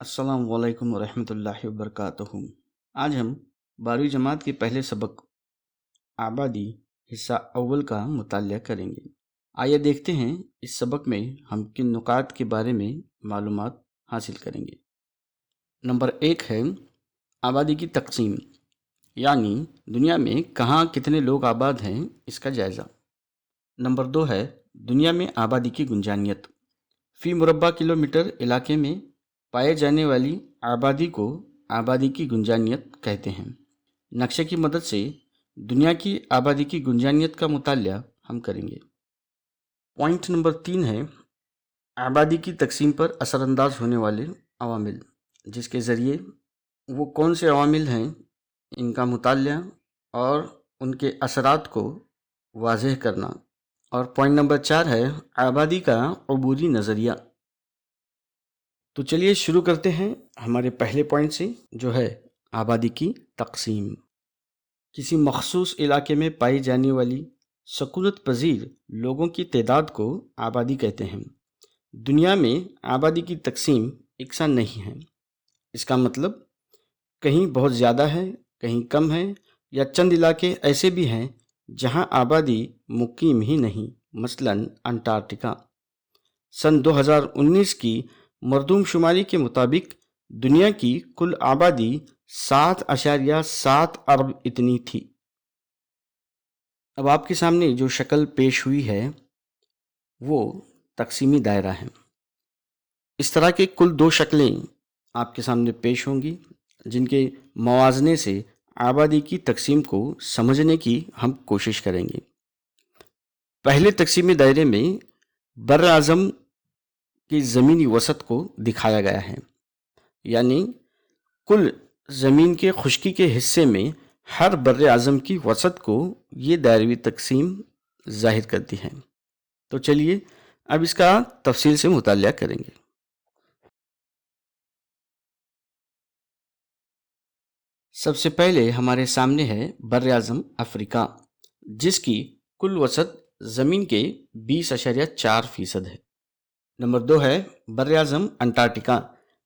السلام علیکم ورحمۃ اللہ وبرکاتہ۔ آج ہم 12ویں جماعت کے پہلے سبق آبادی حصہ اول کا مطالعہ کریں گے۔ آئیے دیکھتے ہیں اس سبق میں ہم کن نکات کے بارے میں معلومات حاصل کریں گے۔ نمبر 1 ہے آبادی کی تقسیم، یعنی دنیا میں کہاں کتنے لوگ آباد ہیں اس کا جائزہ۔ نمبر 2 ہے دنیا میں آبادی کی گنجانیت، فی مربع کلومیٹر علاقے میں پائے جانے والی آبادی کو آبادی کی گنجانیت کہتے ہیں۔ نقشے کی مدد سے دنیا کی آبادی کی گنجانیت کا مطالعہ ہم کریں گے۔ پوائنٹ نمبر 3 ہے آبادی کی تقسیم پر اثر انداز ہونے والے عوامل، جس کے ذریعے وہ کون سے عوامل ہیں ان کا مطالعہ اور ان کے اثرات کو واضح کرنا۔ اور پوائنٹ نمبر 4 ہے آبادی کا عبوری نظریہ۔ تو چلیے شروع کرتے ہیں ہمارے پہلے پوائنٹ سے، جو ہے آبادی کی تقسیم۔ کسی مخصوص علاقے میں پائی جانے والی سکونت پذیر لوگوں کی تعداد کو آبادی کہتے ہیں۔ دنیا میں آبادی کی تقسیم یکساں نہیں ہے۔ اس کا مطلب کہیں بہت زیادہ ہے، کہیں کم ہے، یا چند علاقے ایسے بھی ہیں جہاں آبادی مقیم ہی نہیں، مثلاً انٹارکٹیکا۔ سن 2019 کی مردم شماری کے مطابق دنیا کی کل آبادی 7.7 ارب اتنی تھی۔ اب آپ کے سامنے جو شکل پیش ہوئی ہے وہ تقسیمی دائرہ ہے۔ اس طرح کے کل 2 شکلیں آپ کے سامنے پیش ہوں گی، جن کے موازنے سے آبادی کی تقسیم کو سمجھنے کی ہم کوشش کریں گے۔ پہلے تقسیمی دائرے میں بر اعظم کی زمینی وسعت کو دکھایا گیا ہے، یعنی کل زمین کے خشکی کے حصے میں ہر بر اعظم کی وسعت کو یہ دائرہوی تقسیم ظاہر کرتی ہے۔ تو چلیے اب اس کا تفصیل سے مطالعہ کریں گے۔ سب سے پہلے ہمارے سامنے ہے بر اعظم افریقہ، جس کی کل وسعت زمین کے 20.4% ہے۔ نمبر 2 ہے بر اعظم انٹارکٹیکا،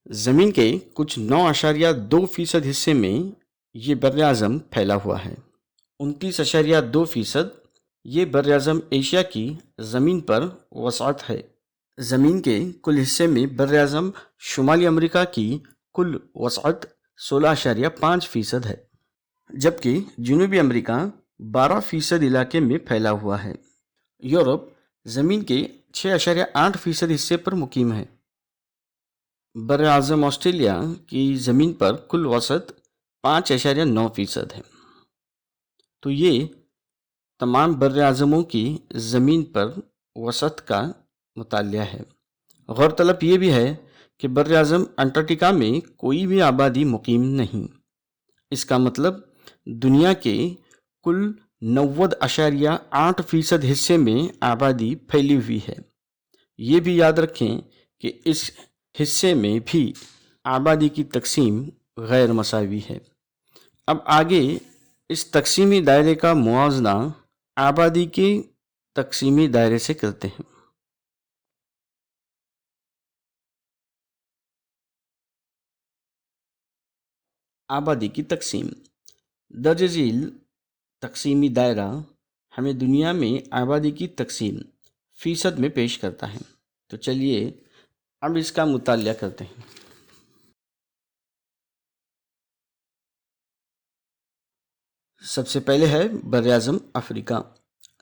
زمین کے کچھ 9.2% حصے میں یہ بر اعظم پھیلا ہوا ہے۔ 29.2% یہ بر اعظم ایشیا کی زمین پر وسعت ہے۔ زمین کے کل حصے میں بر اعظم شمالی امریکہ کی کل وسعت 16.5% ہے، جبکہ جنوبی امریکہ 12% علاقے میں پھیلا ہوا ہے۔ یورپ زمین کے 6.8% حصے پر مقیم ہے۔ بر اعظم آسٹریلیا کی زمین پر کل وسعت 5.9% ہے۔ تو یہ تمام بر اعظموں کی زمین پر وسعت کا مطالعہ ہے۔ غور طلب یہ بھی ہے کہ بر اعظم انٹارکٹیکا میں کوئی بھی آبادی مقیم نہیں۔ اس کا مطلب دنیا کے کل 90.8% حصے میں آبادی پھیلی ہوئی ہے۔ یہ بھی یاد رکھیں کہ اس حصے میں بھی آبادی کی تقسیم غیر مساوی ہے۔ اب آگے اس تقسیمی دائرے کا موازنہ آبادی کے تقسیمی دائرے سے کرتے ہیں۔ آبادی کی تقسیم درج ذیل تقسیمی دائرہ ہمیں دنیا میں آبادی کی تقسیم فیصد میں پیش کرتا ہے۔ تو چلیے اب اس کا مطالعہ کرتے ہیں۔ سب سے پہلے ہے بر اعظم افریقہ،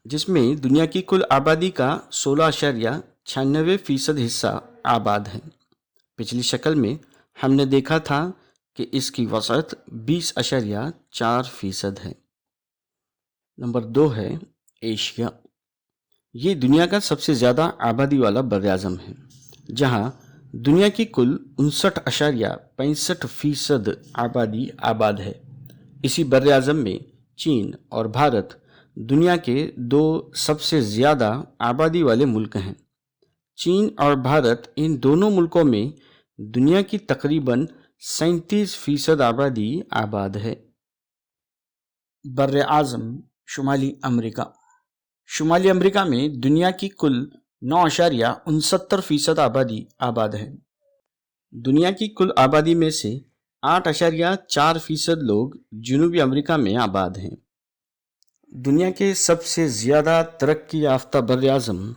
جس میں دنیا کی کل آبادی کا 16.96% حصہ آباد ہے۔ پچھلی شکل میں ہم نے دیکھا تھا کہ اس کی وسعت 20.4% ہے۔ نمبر 2 ہے ایشیا۔ یہ دنیا کا سب سے زیادہ آبادی والا بر اعظم ہے، جہاں دنیا کی کل 59.65% آبادی آباد ہے۔ اسی بر اعظم میں چین اور بھارت دنیا کے 2 سب سے زیادہ آبادی والے ملک ہیں۔ چین اور بھارت ان دونوں ملکوں میں دنیا کی تقریباً 37% آبادی آباد ہے۔ بر اعظم شمالی امریکہ۔ شمالی امریکہ میں دنیا کی کل 9.69% آبادی آباد ہے۔ دنیا کی کل آبادی میں سے 8.4% لوگ جنوبی امریکہ میں آباد ہیں۔ دنیا کے سب سے زیادہ ترقی یافتہ بر اعظم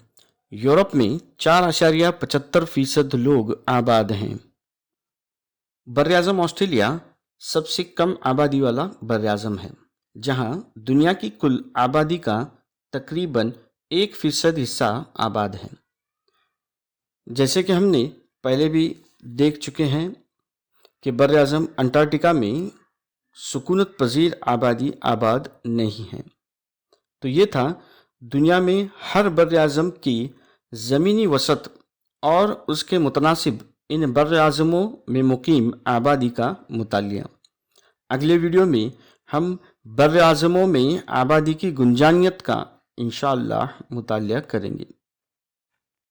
یورپ میں 4.75% لوگ آباد ہیں۔ بر اعظم آسٹریلیا سب سے کم آبادی والا بر اعظم ہے، جہاں دنیا کی کل آبادی کا تقریباً 1% حصہ آباد ہے۔ جیسے کہ ہم نے پہلے بھی دیکھ چکے ہیں کہ بر اعظم انٹارکٹیکا میں سکونت پذیر آبادی آباد نہیں ہے۔ تو یہ تھا دنیا میں ہر بر اعظم کی زمینی وسعت اور اس کے متناسب ان بر اعظموں میں مقیم آبادی کا مطالعہ۔ اگلے ویڈیو میں ہم بر اعظموں میں آبادی کی گنجانیت کا انشاءاللہ مطالعہ کریں گے۔